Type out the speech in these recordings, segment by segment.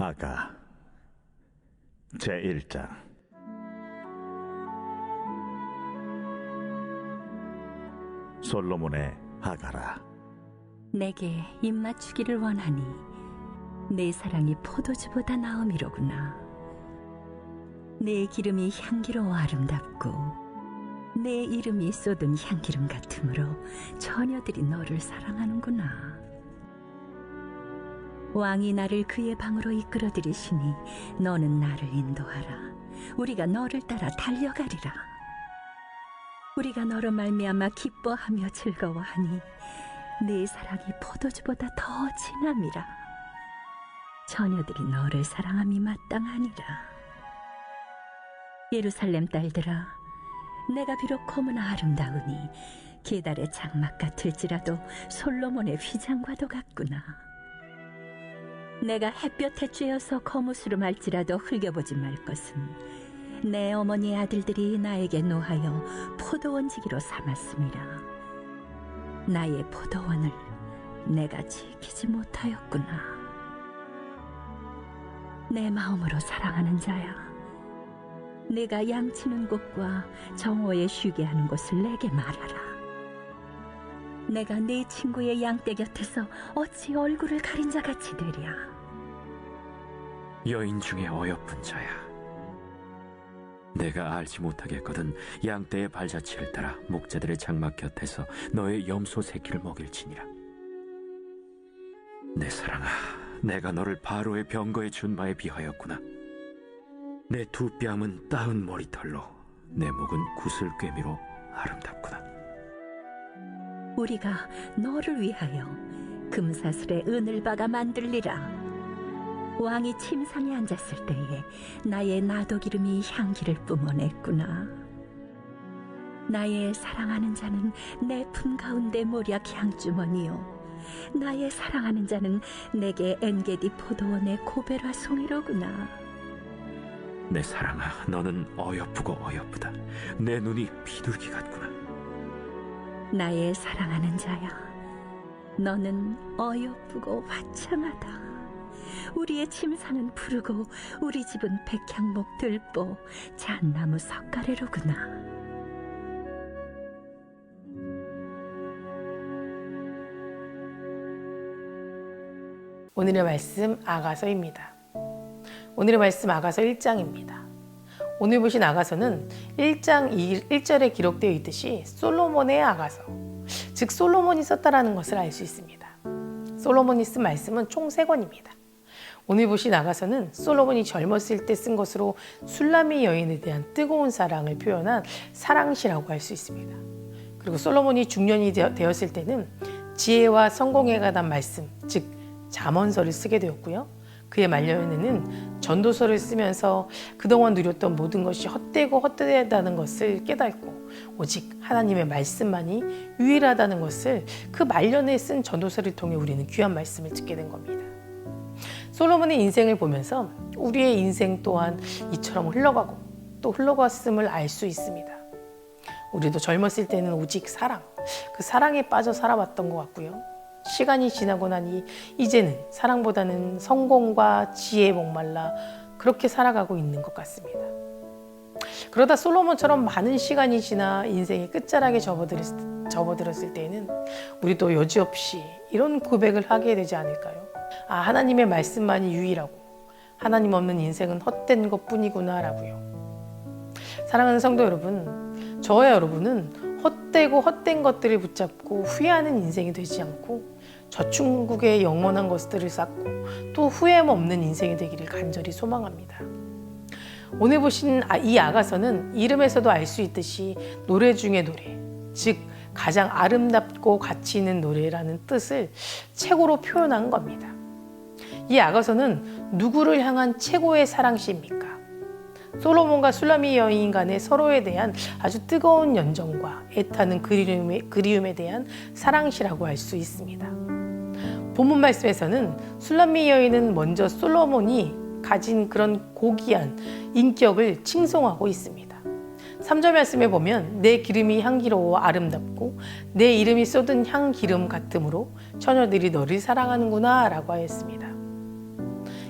아가 제1장. 솔로몬의 아가라, 내게 입맞추기를 원하니 내 사랑이 포도주보다 나음이로구나. 내 기름이 향기로워 아름답고 내 이름이 쏟은 향기름 같으므로 처녀들이 너를 사랑하는구나. 왕이 나를 그의 방으로 이끌어들이시니 너는 나를 인도하라. 우리가 너를 따라 달려가리라. 우리가 너로 말미암아 기뻐하며 즐거워하니 내 사랑이 포도주보다 더 진함이라. 처녀들이 너를 사랑함이 마땅하니라. 예루살렘 딸들아, 내가 비록 너무나 아름다우니 게달의 장막 같을지라도 솔로몬의 휘장과도 같구나. 내가 햇볕에 쬐어서 거무스름할지라도 흘겨보지 말 것은 내 어머니의 아들들이 나에게 노하여 포도원지기로 삼았음이라. 나의 포도원을 내가 지키지 못하였구나. 내 마음으로 사랑하는 자야, 내가 양치는 곳과 정오에 쉬게 하는 곳을 내게 말하라. 내가 네 친구의 양떼 곁에서 어찌 얼굴을 가린 자 같이 되랴. 여인 중에 어여쁜 자야, 내가 알지 못하겠거든 양떼의 발자취를 따라 목자들의 장막 곁에서 너의 염소 새끼를 먹일지니라. 내 사랑아, 내가 너를 바로의 병거의 준바에 비하였구나. 내 두 뺨은 따은 머리털로, 내 목은 구슬꿰미로 아름답구나. 우리가 너를 위하여 금사슬에 은을 박아 만들리라. 왕이 침상에 앉았을 때에 나의 나도기름이 향기를 뿜어냈구나. 나의 사랑하는 자는 내 품 가운데 모략 향주머니요, 나의 사랑하는 자는 내게 엔게디 포도원의 고베라 송이로구나. 내 사랑아, 너는 어여쁘고 어여쁘다. 내 눈이 비둘기 같구나. 나의 사랑하는 자야, 너는 어여쁘고 화창하다. 우리의 침상은 푸르고 우리 집은 백향목 들보 잣나무 석가래로구나. 오늘의 말씀 아가서입니다. 오늘의 말씀 아가서 1장입니다. 오늘 보신 아가서는 1장 1절에 기록되어 있듯이 솔로몬의 아가서, 즉 솔로몬이 썼다라는 것을 알 수 있습니다. 솔로몬이 쓴 말씀은 총 3권입니다. 오늘 보신 아가서는 솔로몬이 젊었을 때 쓴 것으로 술라미 여인에 대한 뜨거운 사랑을 표현한 사랑시라고 할 수 있습니다. 그리고 솔로몬이 중년이 되었을 때는 지혜와 성공에 관한 말씀, 즉 잠언서를 쓰게 되었고요. 그의 말년에는 전도서를 쓰면서 그동안 누렸던 모든 것이 헛되고 헛되다는 것을 깨닫고 오직 하나님의 말씀만이 유일하다는 것을 그 말년에 쓴 전도서를 통해 우리는 귀한 말씀을 듣게 된 겁니다. 솔로몬의 인생을 보면서 우리의 인생 또한 이처럼 흘러가고 또 흘러갔음을 알 수 있습니다. 우리도 젊었을 때는 오직 사랑, 그 사랑에 빠져 살아왔던 것 같고요. 시간이 지나고 나니 이제는 사랑보다는 성공과 지혜에 목말라 그렇게 살아가고 있는 것 같습니다. 그러다 솔로몬처럼 많은 시간이 지나 인생의 끝자락에 접어들었을 때에는 우리도 여지없이 이런 고백을 하게 되지 않을까요? 아, 하나님의 말씀만이 유일하고 하나님 없는 인생은 헛된 것뿐이구나 라고요. 사랑하는 성도 여러분, 저와 여러분은 헛되고 헛된 것들을 붙잡고 후회하는 인생이 되지 않고 저축국의 영원한 것들을 쌓고 또 후회함 없는 인생이 되기를 간절히 소망합니다. 오늘 보신 이 아가서는 이름에서도 알 수 있듯이 노래 중의 노래, 즉 가장 아름답고 가치 있는 노래라는 뜻을 최고로 표현한 겁니다. 이 아가서는 누구를 향한 최고의 사랑시입니까? 솔로몬과 술라미 여인 간의 서로에 대한 아주 뜨거운 연정과 애타는 그리움에 대한 사랑시라고 할 수 있습니다. 본문 말씀에서는 술라미 여인은 먼저 솔로몬이 가진 그런 고귀한 인격을 칭송하고 있습니다. 3절 말씀에 보면 내 기름이 향기로워 아름답고 내 이름이 쏟은 향기름 같으므로 처녀들이 너를 사랑하는구나 라고 하였습니다.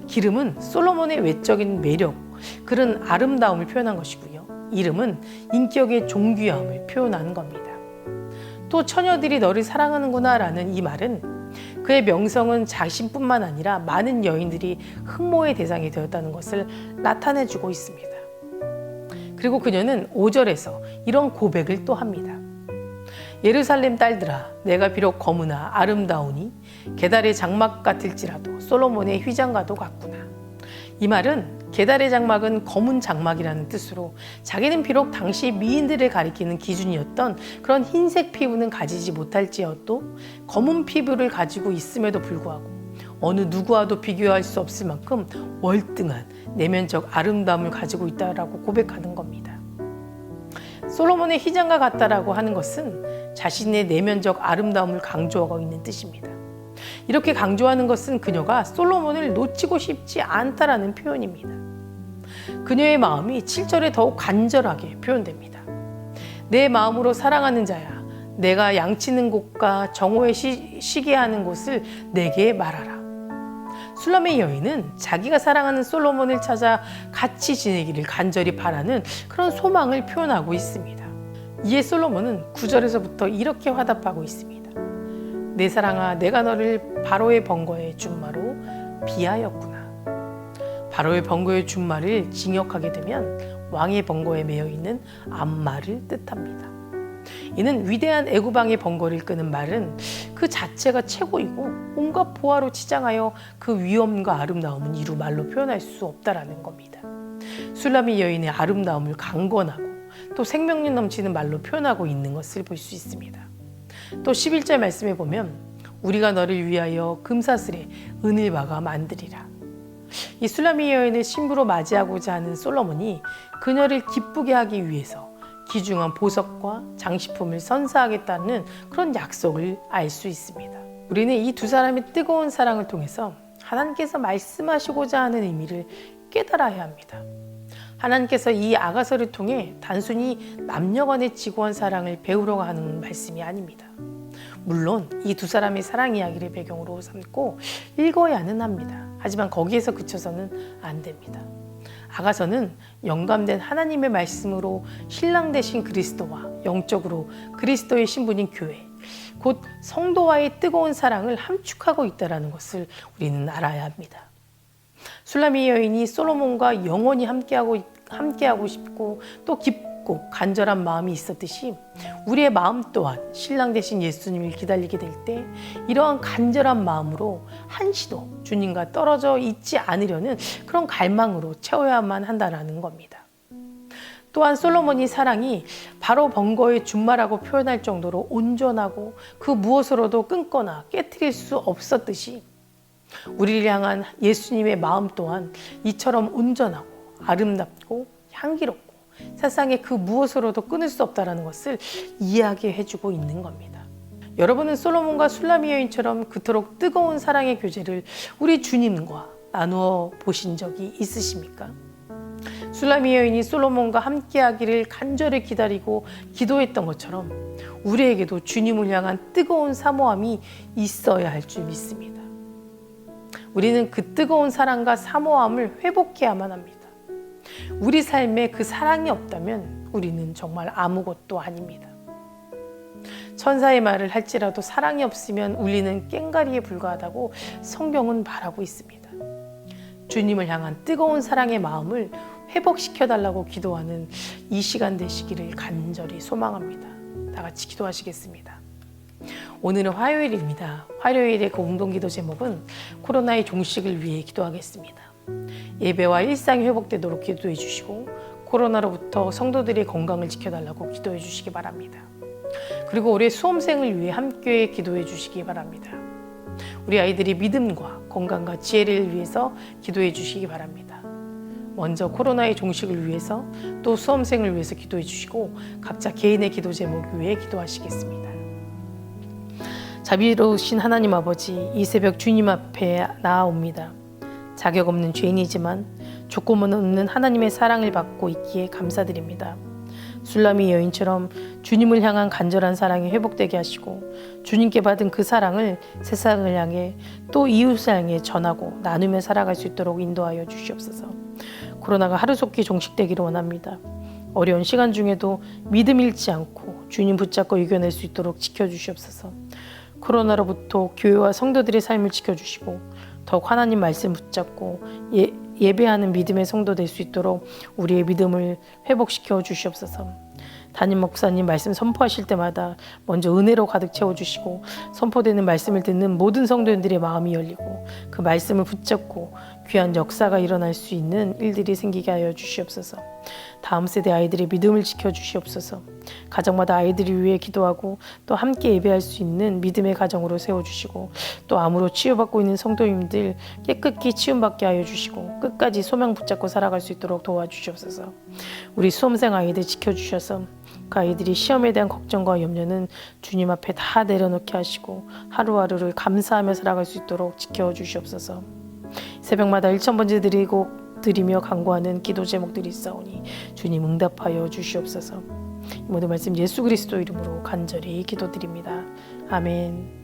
기름은 솔로몬의 외적인 매력, 그런 아름다움을 표현한 것이고요. 이름은 인격의 존귀함을 표현하는 겁니다. 또 처녀들이 너를 사랑하는구나 라는 이 말은 그의 명성은 자신뿐만 아니라 많은 여인들이 흠모의 대상이 되었다는 것을 나타내주고 있습니다. 그리고 그녀는 5절에서 이런 고백을 또 합니다. 예루살렘 딸들아, 내가 비록 검으나 아름다우니 게달의 장막 같을지라도 솔로몬의 휘장과도 같구나. 이 말은 게달의 장막은 검은 장막이라는 뜻으로 자기는 비록 당시 미인들을 가리키는 기준이었던 그런 흰색 피부는 가지지 못할지어도 검은 피부를 가지고 있음에도 불구하고 어느 누구와도 비교할 수 없을 만큼 월등한 내면적 아름다움을 가지고 있다라고 고백하는 겁니다. 솔로몬의 휘장과 같다라고 하는 것은 자신의 내면적 아름다움을 강조하고 있는 뜻입니다. 이렇게 강조하는 것은 그녀가 솔로몬을 놓치고 싶지 않다라는 표현입니다. 그녀의 마음이 7절에 더욱 간절하게 표현됩니다. 내 마음으로 사랑하는 자야, 내가 양치는 곳과 정오에 쉬게 하는 곳을 내게 말하라. 술람의 여인은 자기가 사랑하는 솔로몬을 찾아 같이 지내기를 간절히 바라는 그런 소망을 표현하고 있습니다. 이에 솔로몬은 9절에서부터 이렇게 화답하고 있습니다. 내 사랑아, 내가 너를 바로의 번거에 준 마로 비하였구나. 바로의 번거에 준 말을 징역하게 되면 왕의 번거에 매여 있는 암말을 뜻합니다. 이는 위대한 애구방의 번거를 끄는 말은 그 자체가 최고이고 온갖 보화로 치장하여 그 위엄과 아름다움은 이루 말로 표현할 수 없다라는 겁니다. 술람이 여인의 아름다움을 강건하고 또 생명력 넘치는 말로 표현하고 있는 것을 볼 수 있습니다. 또 11절 말씀에 보면 우리가 너를 위하여 금사슬에 은일바가 만들이라. 이 술람이 여인을 신부로 맞이하고자 하는 솔로몬이 그녀를 기쁘게 하기 위해서 귀중한 보석과 장식품을 선사하겠다는 그런 약속을 알 수 있습니다. 우리는 이 두 사람의 뜨거운 사랑을 통해서 하나님께서 말씀하시고자 하는 의미를 깨달아야 합니다. 하나님께서 이 아가서를 통해 단순히 남녀간의 지고한 사랑을 배우려고 하는 말씀이 아닙니다. 물론 이 두 사람의 사랑 이야기를 배경으로 삼고 읽어야는 합니다. 하지만 거기에서 그쳐서는 안 됩니다. 아가서는 영감된 하나님의 말씀으로 신랑 되신 그리스도와 영적으로 그리스도의 신분인 교회, 곧 성도와의 뜨거운 사랑을 함축하고 있다는 것을 우리는 알아야 합니다. 술람이 여인이 솔로몬과 영원히 함께하고 싶고 또 깊고 간절한 마음이 있었듯이 우리의 마음 또한 신랑 되신 예수님을 기다리게 될 때 이러한 간절한 마음으로 한시도 주님과 떨어져 있지 않으려는 그런 갈망으로 채워야만 한다는 겁니다. 또한 솔로몬의 사랑이 바로 번거의 준마라고 표현할 정도로 온전하고 그 무엇으로도 끊거나 깨트릴 수 없었듯이 우리를 향한 예수님의 마음 또한 이처럼 온전하고 아름답고 향기롭고 세상에 그 무엇으로도 끊을 수 없다는 것을 이해하게 해주고 있는 겁니다. 여러분은 솔로몬과 술람이 여인처럼 그토록 뜨거운 사랑의 교제를 우리 주님과 나누어 보신 적이 있으십니까? 술람이 여인이 솔로몬과 함께하기를 간절히 기다리고 기도했던 것처럼 우리에게도 주님을 향한 뜨거운 사모함이 있어야 할 줄 믿습니다. 우리는 그 뜨거운 사랑과 사모함을 회복해야만 합니다. 우리 삶에 그 사랑이 없다면 우리는 정말 아무것도 아닙니다. 천사의 말을 할지라도 사랑이 없으면 울리는 꽹과리에 불과하다고 성경은 말하고 있습니다. 주님을 향한 뜨거운 사랑의 마음을 회복시켜달라고 기도하는 이 시간 되시기를 간절히 소망합니다. 다 같이 기도하시겠습니다. 오늘은 화요일입니다. 화요일의 그 운동기도 제목은 코로나의 종식을 위해 기도하겠습니다. 예배와 일상이 회복되도록 기도해 주시고 코로나로부터 성도들의 건강을 지켜달라고 기도해 주시기 바랍니다. 그리고 올해 수험생을 위해 함께 기도해 주시기 바랍니다. 우리 아이들이 믿음과 건강과 지혜를 위해서 기도해 주시기 바랍니다. 먼저 코로나의 종식을 위해서 또 수험생을 위해서 기도해 주시고 각자 개인의 기도 제목을 위해 기도하시겠습니다. 자비로우신 하나님 아버지, 이 새벽 주님 앞에 나아옵니다. 자격 없는 죄인이지만 조건 없는 하나님의 사랑을 받고 있기에 감사드립니다. 술라미 여인처럼 주님을 향한 간절한 사랑이 회복되게 하시고 주님께 받은 그 사랑을 세상을 향해 또 이웃을 향해 전하고 나누며 살아갈 수 있도록 인도하여 주시옵소서. 코로나가 하루속히 종식되기를 원합니다. 어려운 시간 중에도 믿음 잃지 않고 주님 붙잡고 이겨낼 수 있도록 지켜주시옵소서. 코로나로부터 교회와 성도들의 삶을 지켜주시고 더욱 하나님 말씀 붙잡고 예배하는 믿음의 성도 될 수 있도록 우리의 믿음을 회복시켜 주시옵소서. 담임 목사님 말씀 선포하실 때마다 먼저 은혜로 가득 채워주시고 선포되는 말씀을 듣는 모든 성도님들의 마음이 열리고 그 말씀을 붙잡고 귀한 역사가 일어날 수 있는 일들이 생기게 하여 주시옵소서. 다음 세대 아이들의 믿음을 지켜주시옵소서. 가정마다 아이들을 위해 기도하고 또 함께 예배할 수 있는 믿음의 가정으로 세워주시고 또 암으로 치유받고 있는 성도님들 깨끗이 치유받게 하여 주시고 끝까지 소망 붙잡고 살아갈 수 있도록 도와주시옵소서. 우리 수험생 아이들 지켜주셔서 그 아이들이 시험에 대한 걱정과 염려는 주님 앞에 다 내려놓게 하시고 하루하루를 감사하며 살아갈 수 있도록 지켜주시옵소서. 새벽마다 1000번째 드리며 간구하는 기도 제목들이 있사오니 주님 응답하여 주시옵소서. 이 모든 말씀 예수 그리스도 이름으로 간절히 기도드립니다. 아멘.